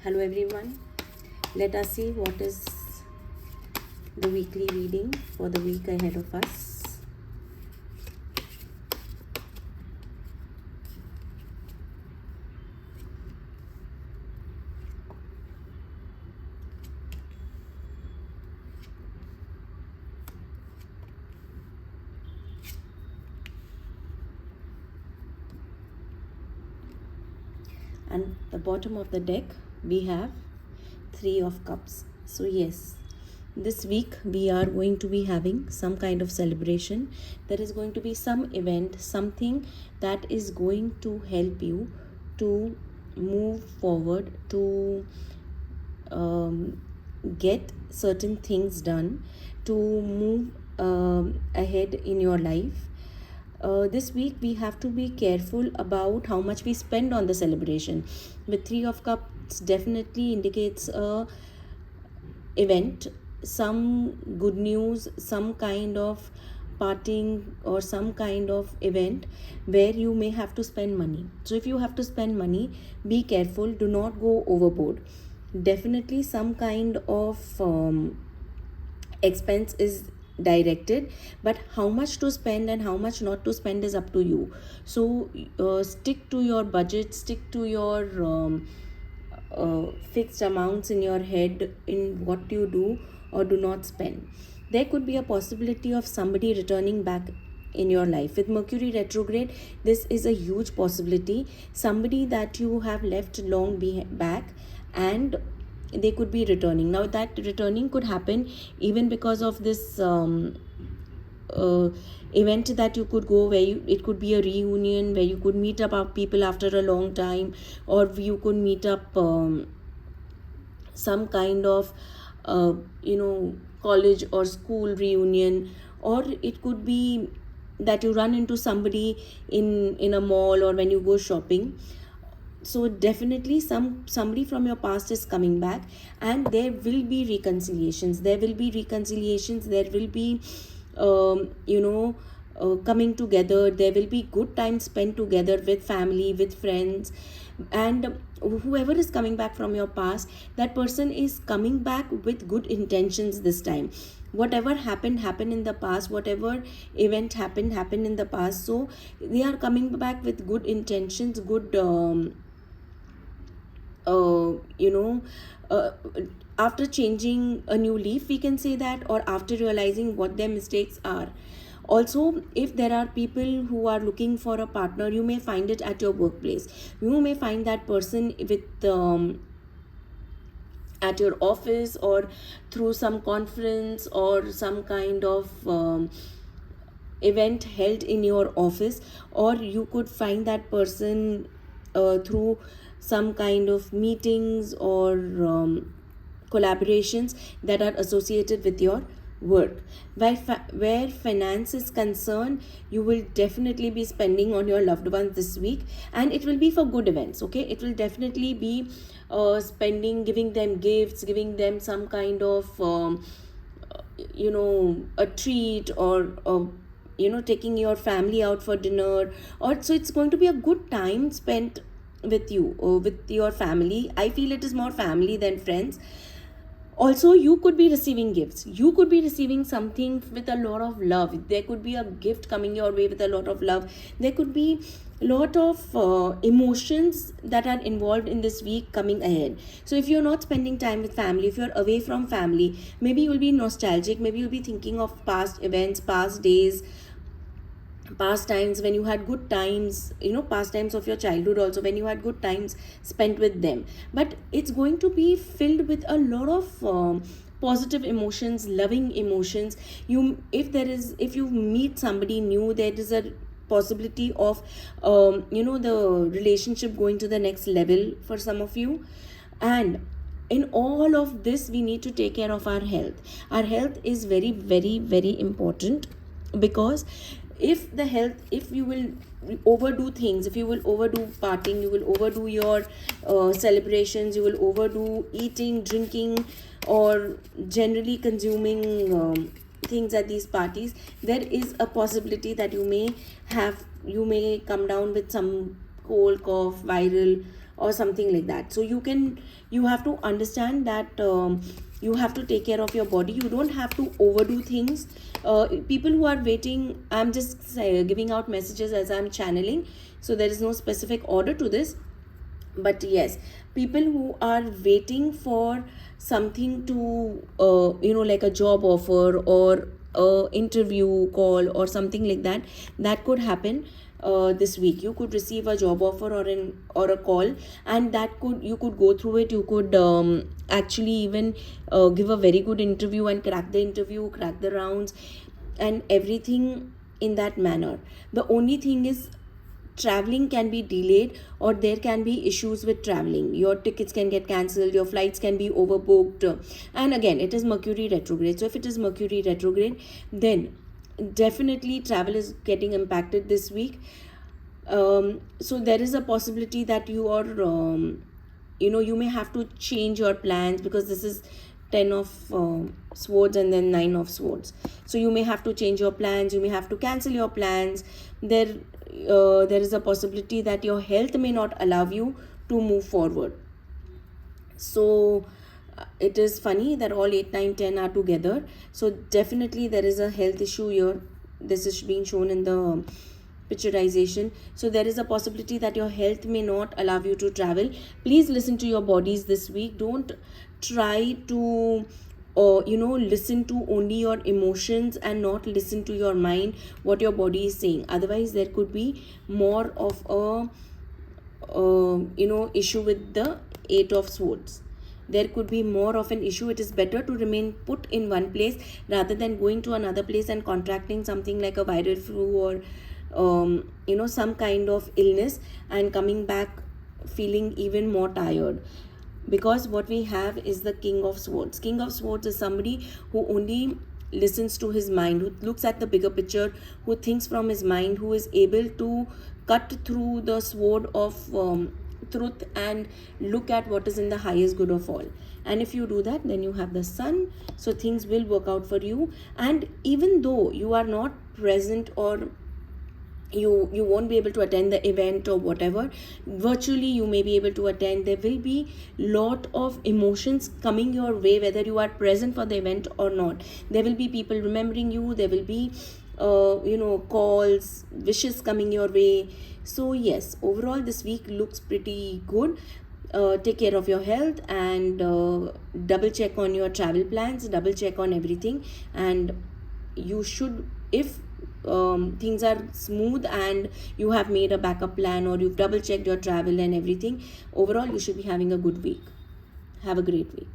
Hello everyone. Let us see what is the weekly reading for the week ahead of us. And the bottom of the deck we have 3 of cups. So yes, this week we are going to be having some kind of celebration. There is going to be some event, something that is going to help you to move forward, to get certain things done, to move ahead in your life. This week we have to be careful about how much we spend on the celebration. With 3 of cups definitely indicates a event, some good news, some kind of parting or some kind of event where you may have to spend money. So if you have to spend money, be careful, do not go overboard. Definitely some kind of expense is directed, but how much to spend and how much not to spend is up to you. So stick to your budget, stick to your fixed amounts in your head in what you do or do not spend. There could be a possibility of somebody returning back in your life. With Mercury retrograde, this is a huge possibility. Somebody that you have left long back, and they could be returning. Now that returning could happen even because of this event that you could go, where it could be a reunion where you could meet up people after a long time, or you could meet up some kind of college or school reunion, or it could be that you run into somebody in a mall or when you go shopping. So definitely somebody from your past is coming back, and there will be reconciliations, there will be coming together. There will be good time spent together with family, with friends. And whoever is coming back from your past, that person is coming back with good intentions this time. Whatever happened in the past, whatever event happened in the past, so they are coming back with good intentions, good after changing a new leaf, we can say that, or after realizing what their mistakes are. Also, if there are people who are looking for a partner, you may find it at your workplace. You may find that person with at your office, or through some conference or some kind of event held in your office, or you could find that person through some kind of meetings or collaborations that are associated with your work. Where finance is concerned, you will definitely be spending on your loved ones this week, and it will be for good events. Okay, it will definitely be spending, giving them gifts, giving them some kind of a treat, or taking your family out for dinner. Or so it's going to be a good time spent with you or with your family. I feel it is more family than friends. Also, you could be receiving gifts, you could be receiving something with a lot of love. There could be a gift coming your way with a lot of love. There could be a lot of emotions that are involved in this week coming ahead. So if you're not spending time with family, if you're away from family, maybe you'll be nostalgic, maybe you'll be thinking of past events, past days, past times when you had good times, past times of your childhood also, when you had good times spent with them. But it's going to be filled with a lot of positive emotions, loving emotions. If you meet somebody new, there is a possibility of the relationship going to the next level for some of you. And in all of this, we need to take care of our health. Our health is very, very, very important, because if you will overdo things, if you will overdo partying, you will overdo your celebrations, you will overdo eating, drinking, or generally consuming things at these parties, there is a possibility that you may come down with some cold, cough, viral, or something like that. So you have to understand that you have to take care of your body. You don't have to overdo things. People who are waiting, I'm just giving out messages as I'm channeling, so there is no specific order to this. But yes, people who are waiting for something to like a job offer or a interview call or something like that, that could happen this week. You could receive a job offer or a call, and that could, you could go through it. You could actually even give a very good interview and crack the interview, crack the rounds and everything in that manner. The only thing is, traveling can be delayed, or there can be issues with traveling. Your tickets can get cancelled, your flights can be overbooked. And again, it is Mercury retrograde. So if it is Mercury retrograde, then definitely travel is getting impacted this week. So there is a possibility that you are you may have to change your plans, because this is 10 of swords and then 9 of swords. So you may have to change your plans, you may have to cancel your plans. There is a possibility that your health may not allow you to move forward. So it is funny that all 8, 9, 10 are together. So definitely there is a health issue here. This is being shown in the picturization. So there is a possibility that your health may not allow you to travel. Please listen to your bodies this week. Don't try to listen to only your emotions and not listen to your mind, what your body is saying. Otherwise there could be more of a issue with the 8 of swords. There could be more of an issue. It is better to remain put in one place rather than going to another place and contracting something like a viral flu or some kind of illness, and coming back feeling even more tired. Because what we have is the King of Swords. King of Swords is somebody who only listens to his mind, who looks at the bigger picture, who thinks from his mind, who is able to cut through the sword of truth and look at what is in the highest good of all. And if you do that, then you have the Sun. So things will work out for you. And even though you are not present, or you won't be able to attend the event or whatever, virtually you may be able to attend. There will be lot of emotions coming your way, whether you are present for the event or not. There will be people remembering you. There will be calls, wishes coming your way. So yes, overall this week looks pretty good. Take care of your health, and double check on your travel plans, double check on everything. And you should, if things are smooth and you have made a backup plan, or you've double checked your travel and everything, overall you should be having a good week. Have a great week.